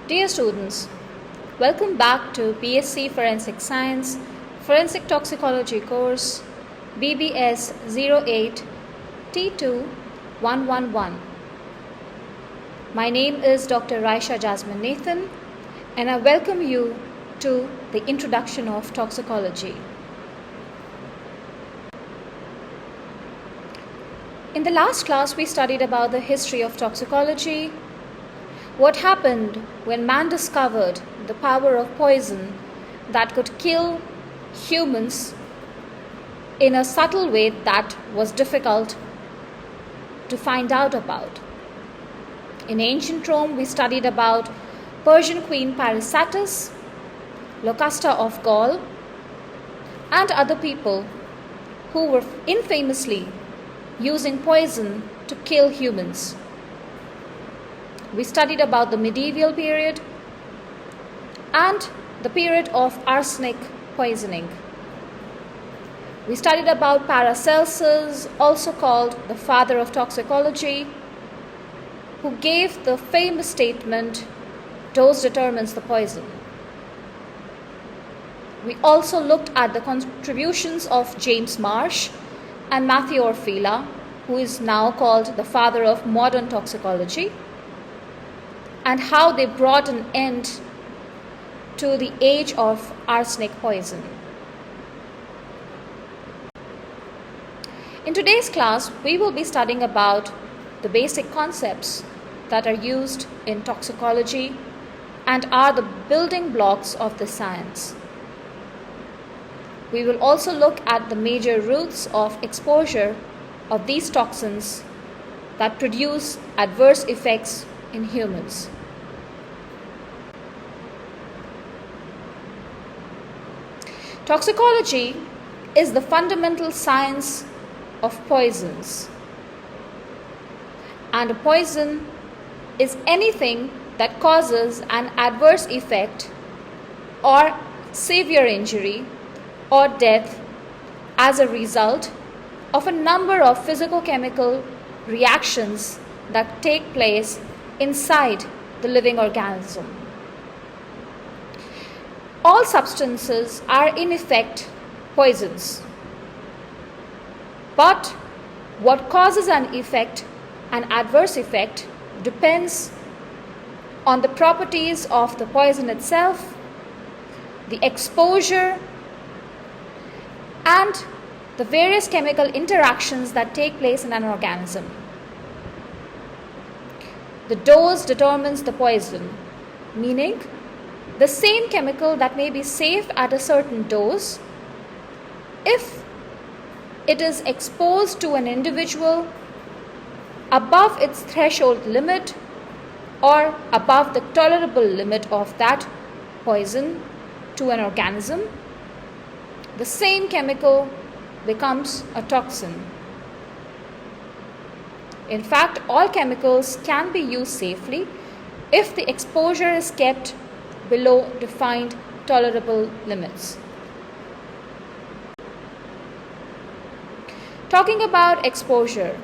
Dear students, welcome back to BSc Forensic Science, Forensic Toxicology course, BBS08T2111. My name is Dr. Raisha Jasmine Nathan, and I welcome you to the introduction of toxicology. In the last class, we studied about the history of toxicology, what happened when man discovered the power of poison that could kill humans in a subtle way that was difficult to find out about. In ancient Rome, we studied about Persian queen Parysatis, Locusta of Gaul, and other people who were infamously using poison to kill humans. We studied about the medieval period and the period of arsenic poisoning. We studied about Paracelsus, also called the father of toxicology, who gave the famous statement, "Dose determines the poison." We also looked at the contributions of James Marsh and Matthew Orfila, who is now called the father of modern toxicology, and how they brought an end to the age of arsenic poison. In today's class, we will be studying about the basic concepts that are used in toxicology and are the building blocks of the science. We will also look at the major routes of exposure of these toxins that produce adverse effects in humans. Toxicology is the fundamental science of poisons. And a poison is anything that causes an adverse effect or severe injury or death as a result of a number of physicochemical reactions that take place inside the living organism. All substances are in effect poisons. But what causes an adverse effect, depends on the properties of the poison itself, the exposure, and the various chemical interactions that take place in an organism. The dose determines the poison, meaning the same chemical that may be safe at a certain dose, if it is exposed to an individual above its threshold limit or above the tolerable limit of that poison to an organism, the same chemical becomes a toxin. In fact, all chemicals can be used safely if the exposure is kept below defined tolerable limits. Talking about exposure.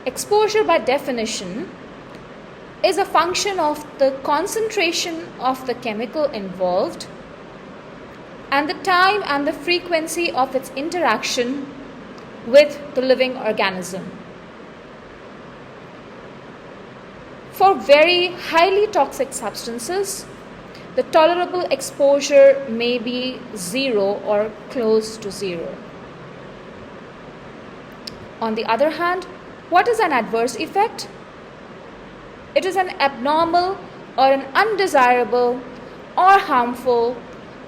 Exposure by definition is a function of the concentration of the chemical involved and the time and the frequency of its interaction with the living organism. For very highly toxic substances, the tolerable exposure may be 0 or close to 0. On the other hand, what is an adverse effect? It is an abnormal or an undesirable or harmful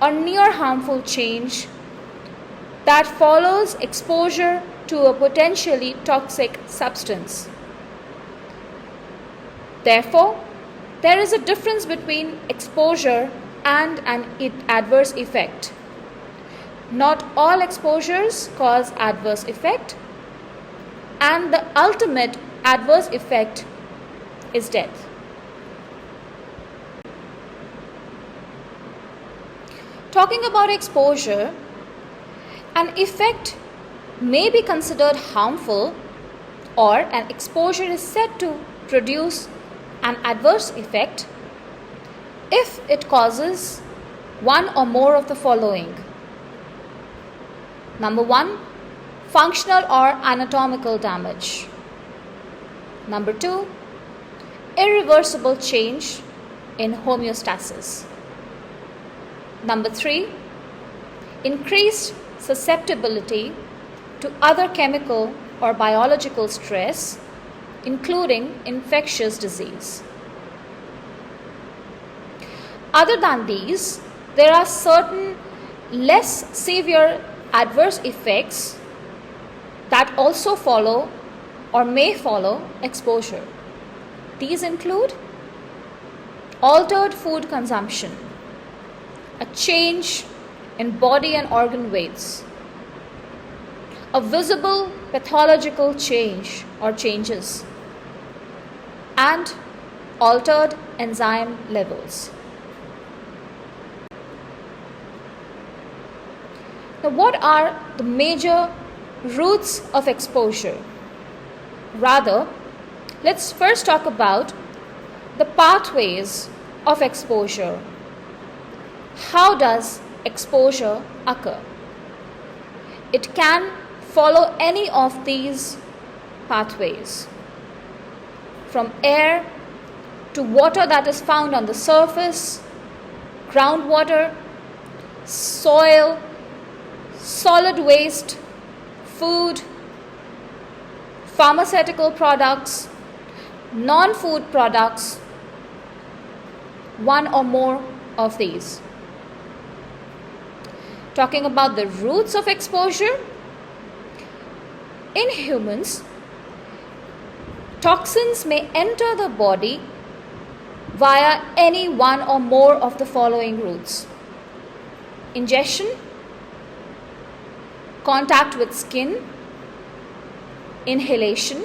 or near harmful change that follows exposure to a potentially toxic substance. Therefore, there is a difference between exposure and an adverse effect. Not all exposures cause adverse effect, and the ultimate adverse effect is death. Talking about exposure, an effect may be considered harmful, or an exposure is said to produce an adverse effect if it causes one or more of the following. Number 1, functional or anatomical damage. Number 2, irreversible change in homeostasis. Number 3, increased susceptibility to other chemical or biological stress, including infectious disease. Other than these, there are certain less severe adverse effects that also follow or may follow exposure. These include altered food consumption, a change in body and organ weights, a visible pathological change or changes, and altered enzyme levels. Now, what are the major routes of exposure? Rather, let's first talk about the pathways of exposure. How does exposure occur? It can follow any of these pathways, from air to water that is found on the surface, groundwater, soil, solid waste, food, pharmaceutical products, non-food products, one or more of these. Talking about the routes of exposure, in humans, toxins may enter the body via any one or more of the following routes: ingestion, contact with skin, inhalation,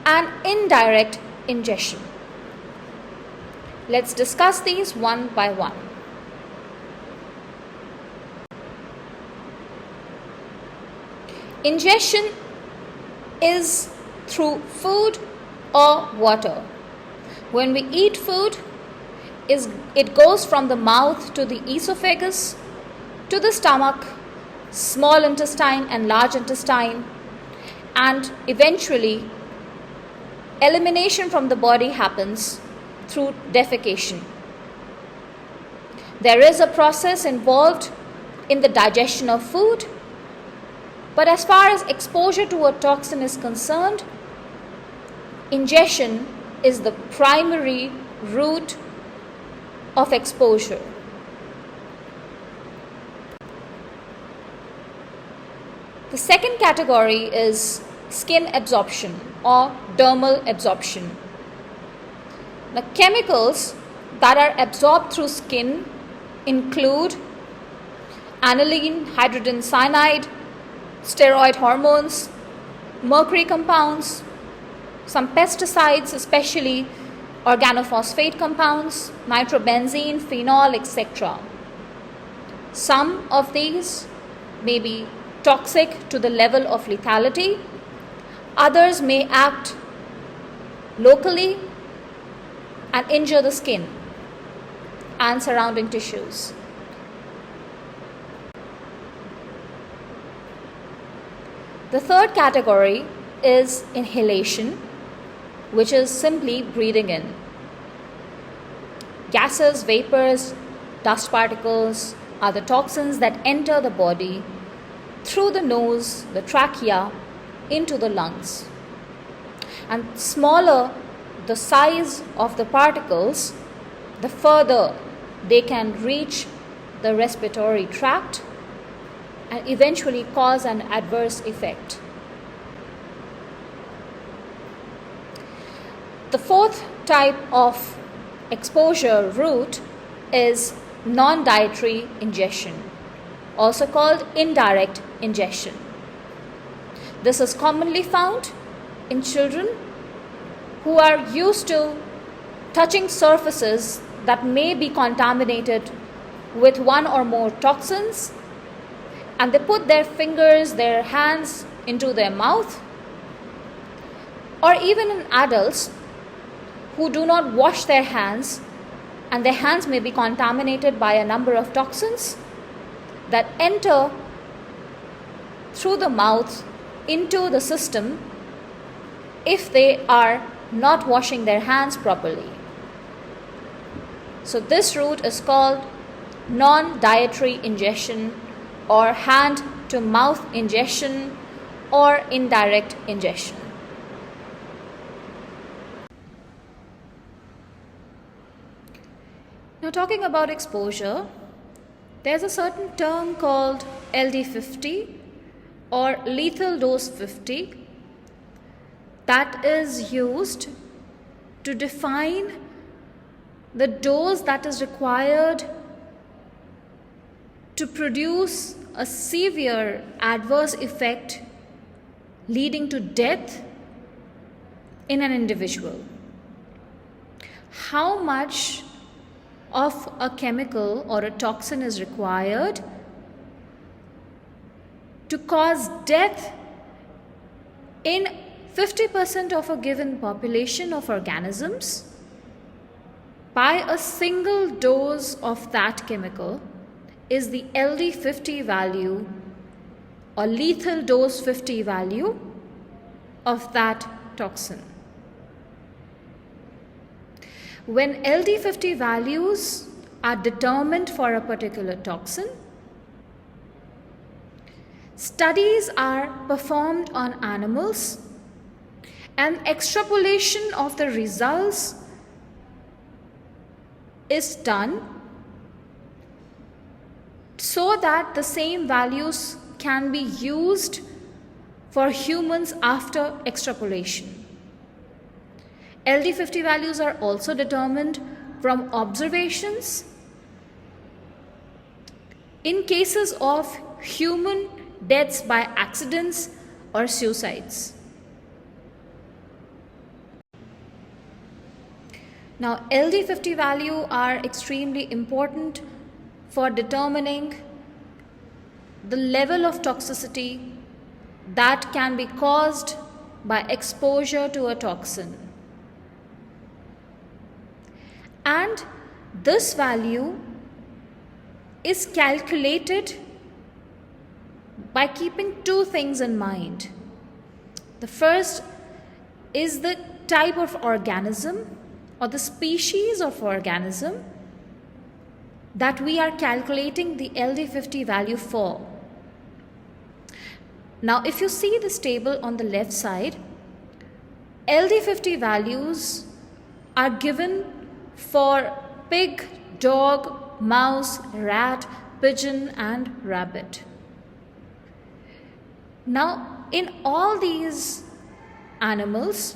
and indirect ingestion. Let's discuss these one by one. Ingestion is through food or water. When we eat food, it goes from the mouth to the esophagus, to the stomach, small intestine and large intestine, and eventually elimination from the body happens through defecation. There is a process involved in the digestion of food, but as far as exposure to a toxin is concerned, ingestion is the primary route of exposure. The second category is skin absorption or dermal absorption. Now, chemicals that are absorbed through skin include aniline, hydrogen cyanide, steroid hormones, mercury compounds, some pesticides, especially organophosphate compounds, nitrobenzene, phenol, etc. Some of these may be toxic to the level of lethality. Others may act locally and injure the skin and surrounding tissues. The third category is inhalation, which is simply breathing in. Gases, vapors, dust particles are the toxins that enter the body through the nose, the trachea, into the lungs. And smaller the size of the particles, the further they can reach the respiratory tract and eventually cause an adverse effect. The fourth type of exposure route is non-dietary ingestion, also called indirect ingestion. This is commonly found in children who are used to touching surfaces that may be contaminated with one or more toxins, and they put their fingers, their hands into their mouth, or even in adults who do not wash their hands and their hands may be contaminated by a number of toxins that enter through the mouth into the system if they are not washing their hands properly. So this route is called non-dietary ingestion or hand-to-mouth ingestion or indirect ingestion. Now, talking about exposure, there's a certain term called LD50 or lethal dose 50 that is used to define the dose that is required to produce a severe adverse effect leading to death in an individual. How much of a chemical or a toxin is required to cause death in 50% of a given population of organisms by a single dose of that chemical is the LD50 value or lethal dose 50 value of that toxin. When LD50 values are determined for a particular toxin, studies are performed on animals and extrapolation of the results is done so that the same values can be used for humans after extrapolation. LD50 values are also determined from observations in cases of human deaths by accidents or suicides. Now, LD50 value are extremely important for determining the level of toxicity that can be caused by exposure to a toxin. And this value is calculated by keeping two things in mind. The first is the type of organism or the species of organism that we are calculating the LD50 value for. Now, if you see this table on the left side, LD50 values are given for pig, dog, mouse, rat, pigeon, and rabbit. Now, in all these animals,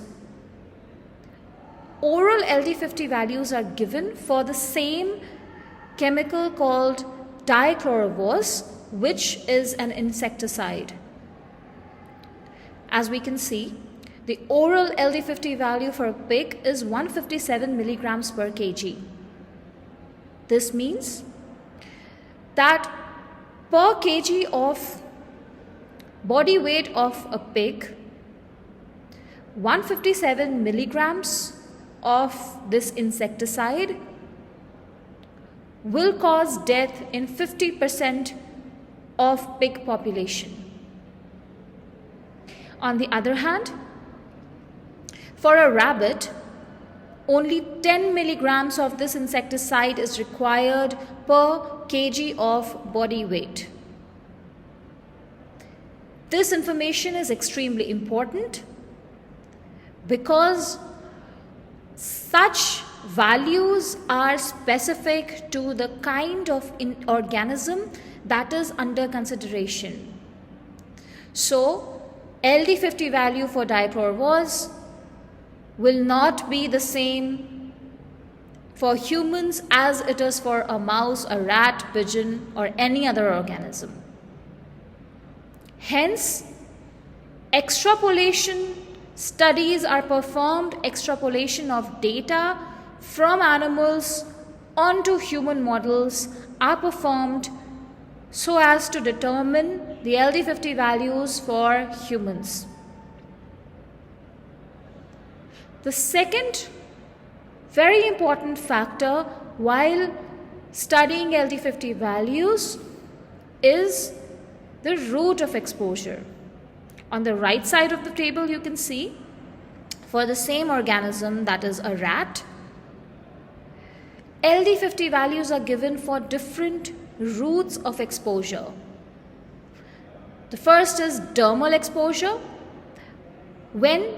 oral LD50 values are given for the same chemical called dichlorvos, which is an insecticide. As we can see, the oral LD50 value for a pig is 157 milligrams per kg. This means that per kg of body weight of a pig, 157 milligrams of this insecticide will cause death in 50% of pig population. On the other hand, for a rabbit, only 10 milligrams of this insecticide is required per kg of body weight. This information is extremely important because such values are specific to the kind of organism that is under consideration. So, LD50 value for dichlorvos will not be the same for humans as it is for a mouse, a rat, pigeon, or any other organism. Hence, extrapolation studies are performed, extrapolation of data from animals onto human models are performed so as to determine the LD50 values for humans. The second very important factor while studying LD50 values is the route of exposure. On the right side of the table, you can see for the same organism, that is a rat, LD50 values are given for different routes of exposure. The first is dermal exposure. When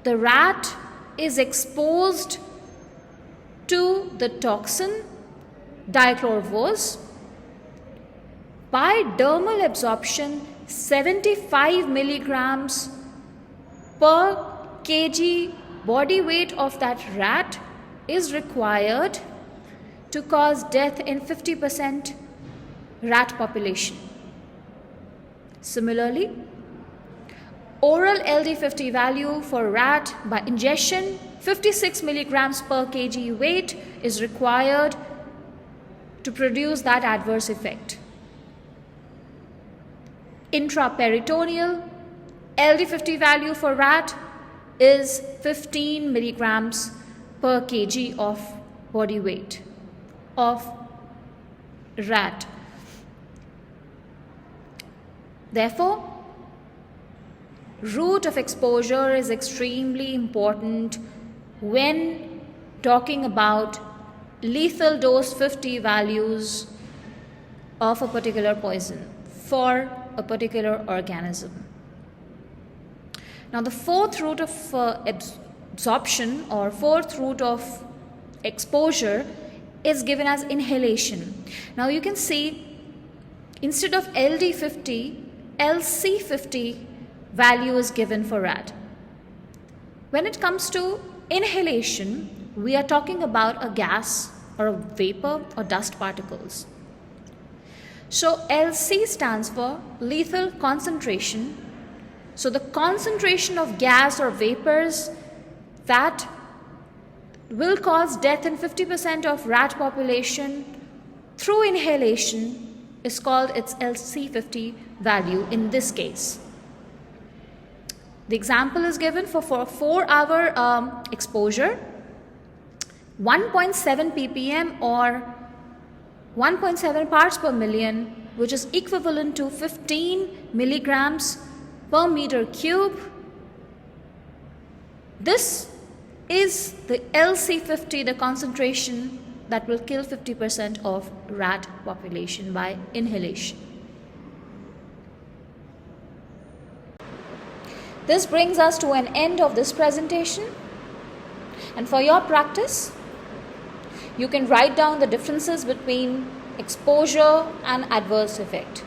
the rat is exposed to the toxin dichlorvos, by dermal absorption, 75 milligrams per kg body weight of that rat is required to cause death in 50% rat population. Similarly, oral LD50 value for rat by ingestion, 56 milligrams per kg weight is required to produce that adverse effect. Intraperitoneal LD50 value for rat is 15 milligrams per kg of body weight of rat. Therefore, route of exposure is extremely important when talking about lethal dose 50 values of a particular poison for a particular organism. Now, the fourth route of absorption or fourth route of exposure is given as inhalation. Now, you can see instead of LD50, LC50 value is given for rat. When it comes to inhalation, we are talking about a gas or a vapor or dust particles. So LC stands for lethal concentration. So the concentration of gas or vapors that will cause death in 50% of rat population through inhalation is called its LC50 value in this case. The example is given for a 4-hour exposure, 1.7 ppm or 1.7 parts per million, which is equivalent to 15 milligrams per meter cube. This is the LC50, the concentration that will kill 50% of rat population by inhalation. This brings us to an end of this presentation, and for your practice, you can write down the differences between exposure and adverse effect.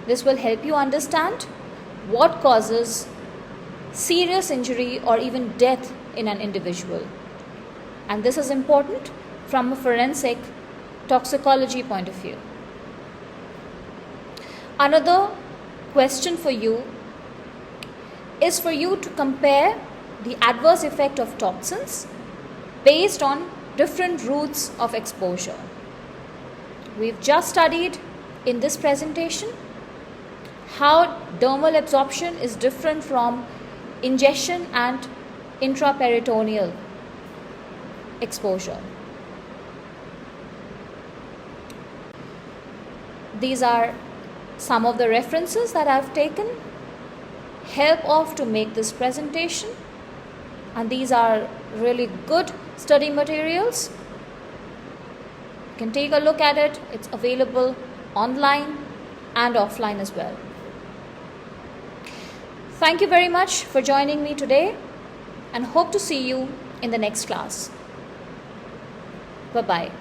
This will help you understand what causes serious injury or even death in an individual. And this is important from a forensic toxicology point of view. Another question for you is for you to compare the adverse effect of toxins based on different routes of exposure. We've just studied in this presentation how dermal absorption is different from ingestion and intraperitoneal exposure. These are some of the references that I've taken help of to make this presentation, and these are really good study materials. You can take a look at it. It's available online and offline as well. Thank you very much for joining me today, and hope to see you in the next class. Bye-bye.